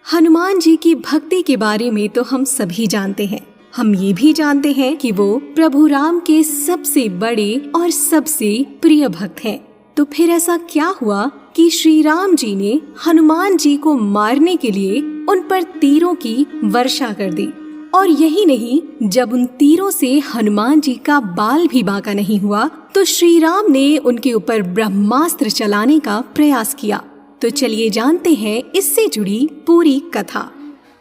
हनुमान जी की भक्ति के बारे में तो हम सभी जानते हैं। हम ये भी जानते हैं कि वो प्रभु राम के सबसे बड़े और सबसे प्रिय भक्त हैं। तो फिर ऐसा क्या हुआ कि श्री राम जी ने हनुमान जी को मारने के लिए उन पर तीरों की वर्षा कर दी। और यही नहीं, जब उन तीरों से हनुमान जी का बाल भी बांका नहीं हुआ तो श्री राम ने उनके ऊपर ब्रह्मास्त्र चलाने का प्रयास किया। तो चलिए जानते हैं इससे जुड़ी पूरी कथा।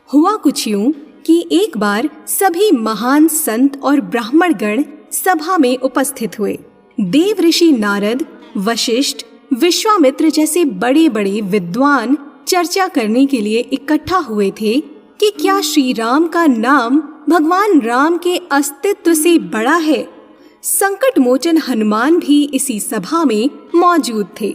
हुआ कुछ यूं कि एक बार सभी महान संत और ब्राह्मण गण सभा में उपस्थित हुए। देव ऋषि नारद, वशिष्ठ, विश्वामित्र जैसे बड़े बड़े विद्वान चर्चा करने के लिए इकट्ठा हुए थे कि क्या श्री राम का नाम भगवान राम के अस्तित्व से बड़ा है। संकट मोचन हनुमान भी इसी सभा में मौजूद थे,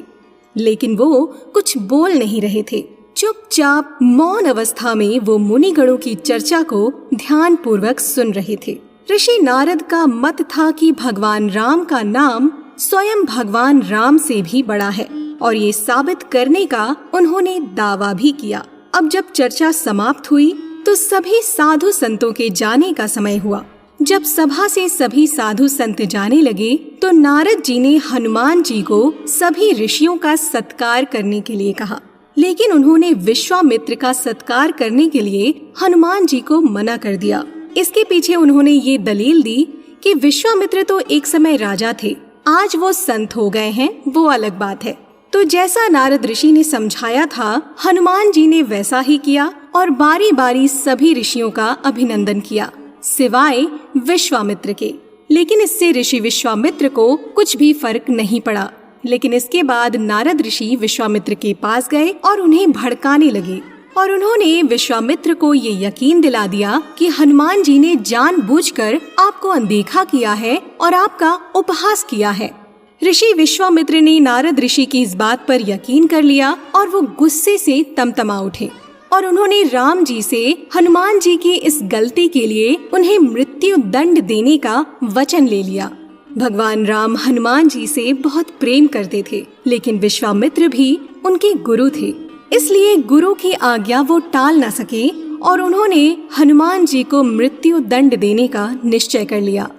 लेकिन वो कुछ बोल नहीं रहे थे। चुपचाप मौन अवस्था में वो मुनिगणों की चर्चा को ध्यान पूर्वक सुन रहे थे। ऋषि नारद का मत था कि भगवान राम का नाम स्वयं भगवान राम से भी बड़ा है, और ये साबित करने का उन्होंने दावा भी किया। अब जब चर्चा समाप्त हुई तो सभी साधु संतों के जाने का समय हुआ। जब सभा से सभी साधु संत जाने लगे तो नारद जी ने हनुमान जी को सभी ऋषियों का सत्कार करने के लिए कहा, लेकिन उन्होंने विश्वामित्र का सत्कार करने के लिए हनुमान जी को मना कर दिया। इसके पीछे उन्होंने ये दलील दी कि विश्वामित्र तो एक समय राजा थे, आज वो संत हो गए हैं, वो अलग बात है। तो जैसा नारद ऋषि ने समझाया था, हनुमान जी ने वैसा ही किया और बारी बारी सभी ऋषियों का अभिनंदन किया, सिवाय विश्वामित्र के। लेकिन इससे ऋषि विश्वामित्र को कुछ भी फर्क नहीं पड़ा। लेकिन इसके बाद नारद ऋषि विश्वामित्र के पास गए और उन्हें भड़काने लगे, और उन्होंने विश्वामित्र को ये यकीन दिला दिया कि हनुमान जी ने जानबूझकर आपको अनदेखा किया है और आपका उपहास किया है। ऋषि विश्वामित्र ने नारद ऋषि की इस बात पर यकीन कर लिया और वो गुस्से से तमतमा उठे, और उन्होंने राम जी से हनुमान जी की इस गलती के लिए उन्हें मृत्यु दंड देने का वचन ले लिया। भगवान राम हनुमान जी से बहुत प्रेम करते थे, लेकिन विश्वामित्र भी उनके गुरु थे, इसलिए गुरु की आज्ञा वो टाल न सके और उन्होंने हनुमान जी को मृत्यु दंड देने का निश्चय कर लिया।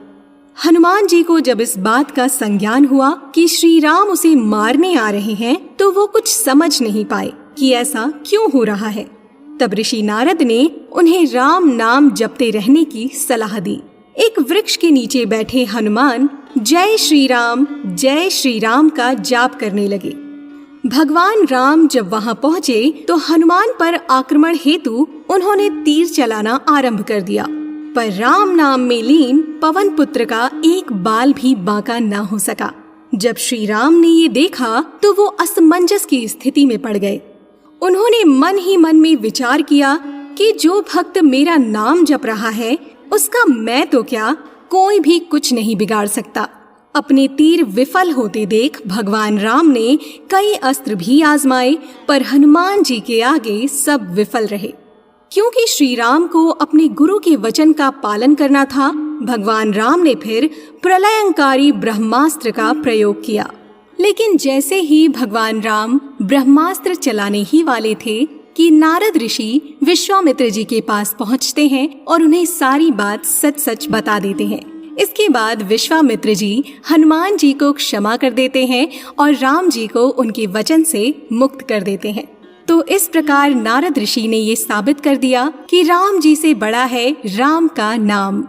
हनुमान जी को जब इस बात का संज्ञान हुआ कि श्री राम उसे मारने आ रहे हैं, तो वो कुछ समझ नहीं पाए कि ऐसा क्यों हो रहा है। तब ऋषि नारद ने उन्हें राम नाम जपते रहने की सलाह दी। एक वृक्ष के नीचे बैठे हनुमान जय श्री राम का जाप करने लगे। भगवान राम जब वहां पहुँचे तो हनुमान पर आक्रमण हेतु उन्होंने तीर चलाना आरंभ कर दिया, पर राम नाम में लीन पवन पुत्र का एक बाल भी बांका न हो सका। जब श्री राम ने ये देखा तो वो असमंजस की स्थिति में पड़ गए। उन्होंने मन ही मन में विचार किया कि जो भक्त मेरा नाम जप रहा है उसका मैं तो क्या, कोई भी कुछ नहीं बिगाड़ सकता। अपने तीर विफल होते देख भगवान राम ने कई अस्त्र भी आजमाए, पर हनुमान जी के आगे सब विफल रहे। क्योंकि श्री राम को अपने गुरु के वचन का पालन करना था, भगवान राम ने फिर प्रलयंकारी ब्रह्मास्त्र का प्रयोग किया। लेकिन जैसे ही भगवान राम ब्रह्मास्त्र चलाने ही वाले थे कि नारद ऋषि विश्वामित्र जी के पास पहुंचते हैं और उन्हें सारी बात सच सच बता देते हैं। इसके बाद विश्वामित्र जी हनुमान जी को क्षमा कर देते हैं और राम जी को उनके वचन से मुक्त कर देते हैं। तो इस प्रकार नारद ऋषि ने ये साबित कर दिया कि राम जी से बड़ा है राम का नाम।